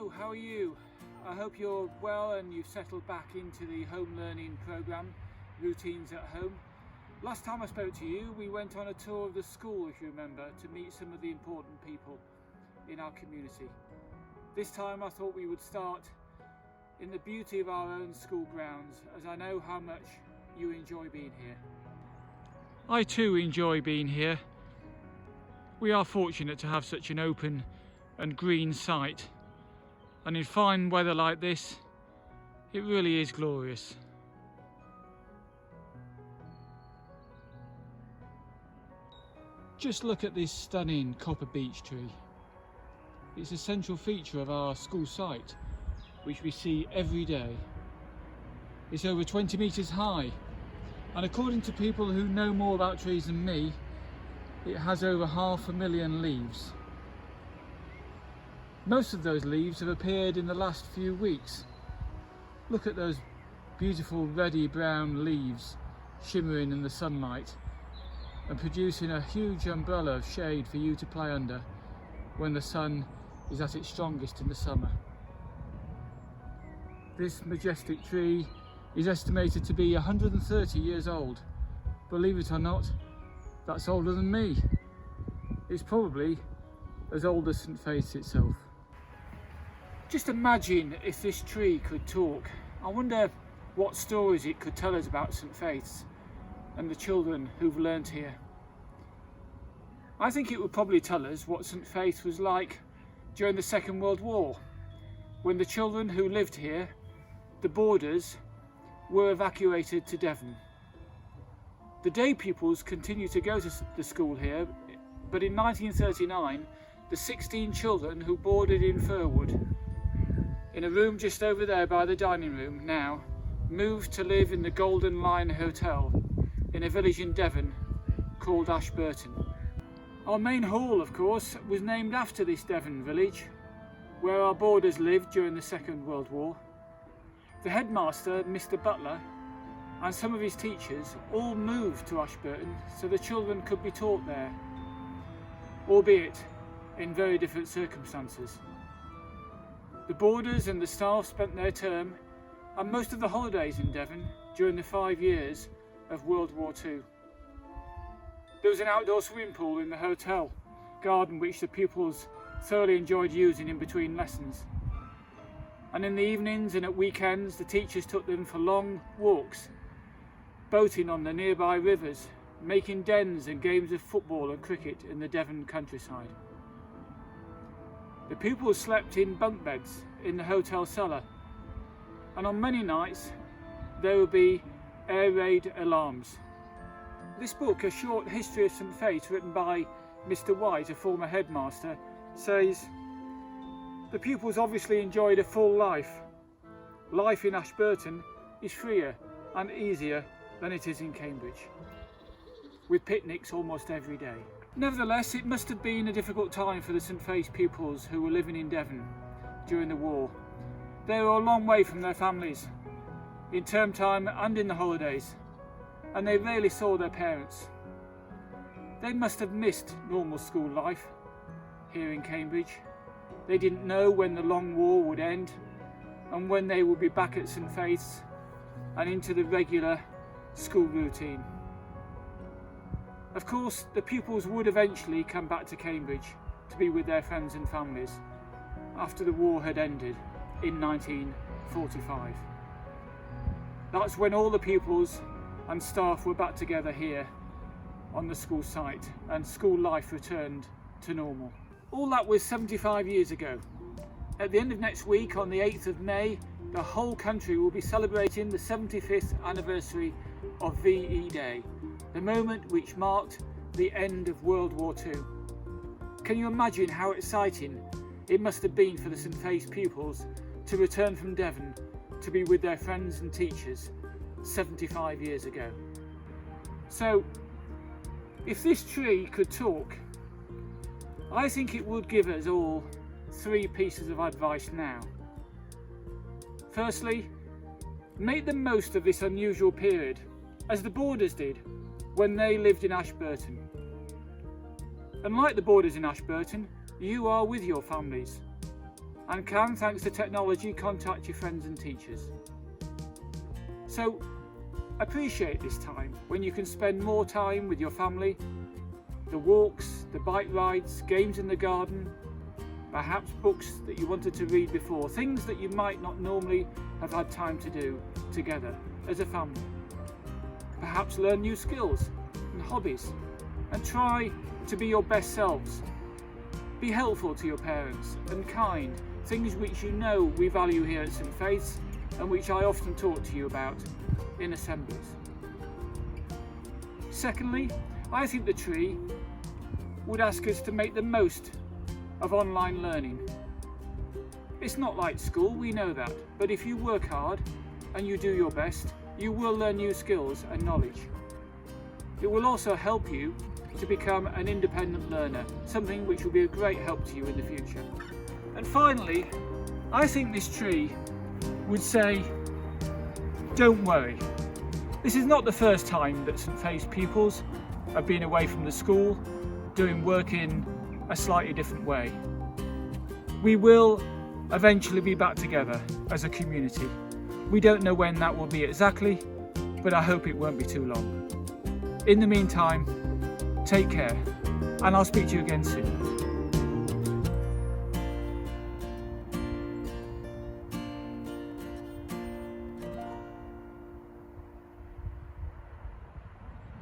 Hello, how are you? I hope you're well and you've settled back into the home learning programme, routines at home. Last time I spoke to you, we went on a tour of the school, if you remember, to meet some of the important people in our community. This time I thought we would start in the beauty of our own school grounds, as I know how much you enjoy being here. I too enjoy being here. We are fortunate to have such an open and green site, and in fine weather like this, it really is glorious. Just look at this stunning copper beech tree. It's a central feature of our school site, which we see every day. It's over 20 metres high, and according to people who know more about trees than me, it has over 500,000 leaves. Most of those leaves have appeared in the last few weeks. Look at those beautiful reddy brown leaves shimmering in the sunlight and producing a huge umbrella of shade for you to play under when the sun is at its strongest in the summer. This majestic tree is estimated to be 130 years old. Believe it or not, that's older than me. It's probably as old as St Faith's itself. Just imagine if this tree could talk. I wonder what stories it could tell us about St Faith's and the children who've learnt here. I think it would probably tell us what St Faith's was like during the Second World War, when the children who lived here, the boarders, were evacuated to Devon. The day pupils continue to go to the school here, but in 1939, the 16 children who boarded in Firwood, in a room just over there by the dining room now, moved to live in the Golden Lion Hotel in a village in Devon called Ashburton. Our main hall, of course, was named after this Devon village, where our boarders lived during the Second World War. The headmaster, Mr Butler, and some of his teachers all moved to Ashburton so the children could be taught there, albeit in very different circumstances. The boarders and the staff spent their term and most of the holidays in Devon during the 5 years of World War II. There was an outdoor swimming pool in the hotel garden which the pupils thoroughly enjoyed using in between lessons. And in the evenings and at weekends, the teachers took them for long walks, boating on the nearby rivers, making dens and games of football and cricket in the Devon countryside. The pupils slept in bunk beds in the hotel cellar, and on many nights there would be air raid alarms. This book, A Short History of St Faith's, written by Mr White, a former headmaster, says, "The pupils obviously enjoyed a full life. Life in Ashburton is freer and easier than it is in Cambridge, with picnics almost every day." Nevertheless, it must have been a difficult time for the St Faith's pupils who were living in Devon during the war. They were a long way from their families, in term time and in the holidays, and they rarely saw their parents. They must have missed normal school life here in Cambridge. They didn't know when the long war would end and when they would be back at St Faith's and into the regular school routine. Of course, the pupils would eventually come back to Cambridge to be with their friends and families after the war had ended in 1945. That's when all the pupils and staff were back together here on the school site and school life returned to normal. All that was 75 years ago. At the end of next week, on the 8th of May, the whole country will be celebrating the 75th anniversary of VE Day, the moment which marked the end of World War II. Can you imagine how exciting it must have been for the St Faith's pupils to return from Devon to be with their friends and teachers 75 years ago? So, if this tree could talk, I think it would give us all 3 pieces of advice now. Firstly, make the most of this unusual period, as the boarders did when they lived in Ashburton. And like the boarders in Ashburton, you are with your families. and can, thanks to technology, contact your friends and teachers. So appreciate this time when you can spend more time with your family, the walks, the bike rides, games in the garden, perhaps books that you wanted to read before, things that you might not normally have had time to do together as a family. Perhaps learn new skills and hobbies and try to be your best selves. Be helpful to your parents and kind, things which you know we value here at St Faith's and which I often talk to you about in assemblies. Secondly, I think the tree would ask us to make the most of online learning. It's not like school, we know that, but if you work hard and you do your best, you will learn new skills and knowledge. It will also help you to become an independent learner, something which will be a great help to you in the future. And finally, I think this tree would say, don't worry. This is not the first time that St Faith's pupils have been away from the school, doing work in a slightly different way. We will eventually be back together as a community. We don't know when that will be exactly, but I hope it won't be too long. In the meantime, take care, and I'll speak to you again soon.